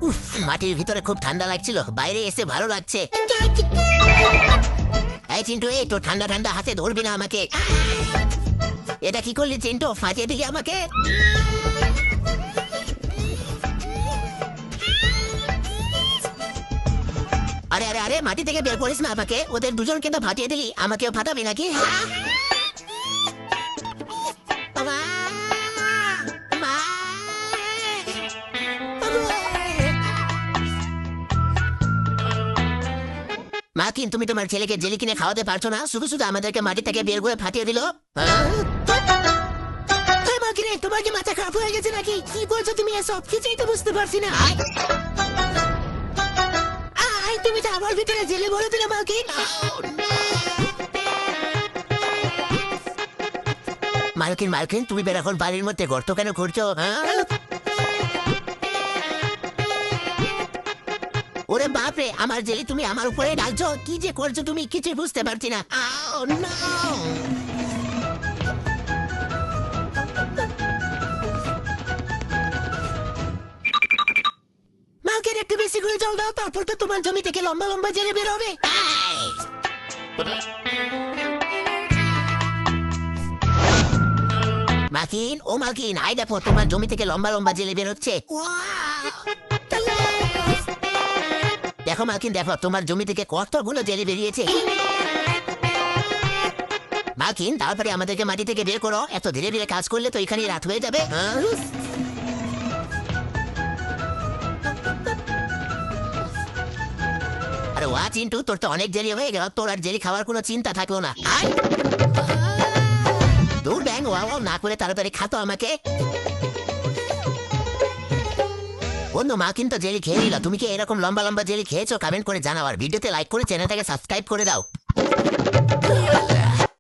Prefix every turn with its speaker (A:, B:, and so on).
A: উফ, মাটির ভিতরে খুব ঠান্ডা লাগছিল, বাইরে এসে ভালো লাগছে। এই চিন্টু, এই তো ঠান্ডা ঠান্ডা হাতে ধরবি না আমাকে। এটা কি করলি চিন্টু, ফাটিয়ে দিলি আমাকে। আরে আরে আরে, মাটি থেকে বের করিস না আমাকে, ওদের দুজন কিন্তু ফাটিয়ে দিলি, আমাকেও ফাটাবি নাকি? বাবা, মা। মাকিন, তুমি তোমার ছেলেকে জেলি কিনে খাওয়াতে পারছো না, শুধু শুধু আমাদেরকে মাটি থেকে বের করে ফাটিয়ে দিল। তোমার কি মাথা খারাপ হয়ে গেছে নাকি? কি বলছো তুমি এসব? কিছুই তো বুঝতে পারছি না। তুমি তো আমার ভিতরে জেলে বলে দিলে মাকিন। মালকিন মালকিন, তুমি বের এখন বাড়ির মধ্যে গর্ত কেন করছো? ওরে বাপরে, আমার জেলি তুমি আমার উপরে ঢালছো। কি যে করছো তুমি, কিছু বুঝতে পারছি না। মালকিন, একটু বেশি করে জল দাও, তারপর তো তোমার জমি থেকে লম্বা লম্বা জেলে বের হবে। মালকিন, ও মালকিন, আই দেখো তোমার জমি থেকে লম্বা লম্বা জেলে বের হচ্ছে। দেখো মালকিন, দেখো তোমার জমি থেকে কতগুলো জেলে বেরিয়েছে। মালকিন, তারপরে আমাদেরকে মাটি থেকে বের করো, এত ধীরে ধীরে কাজ করলে তো এখানে রাত হয়ে যাবে। আরে ওয়া চিন্টু, তোর তো অনেক জেলি হয়ে গেল, তোর আর জেলি খাওয়ার কোনো চিন্তা থাকলো না। দূর ব্যাং, ওয়া না করে তাড়াতাড়ি খাতো আমাকে। অন্য মা কিন্তু জেলি খেয়ে নিল। তুমি কি এরকম লম্বা লম্বা জেলি খেয়েছো? কমেন্ট করে জানাও, আর ভিডিওতে লাইক করে চ্যানেলটাকে সাবস্ক্রাইব করে দাও।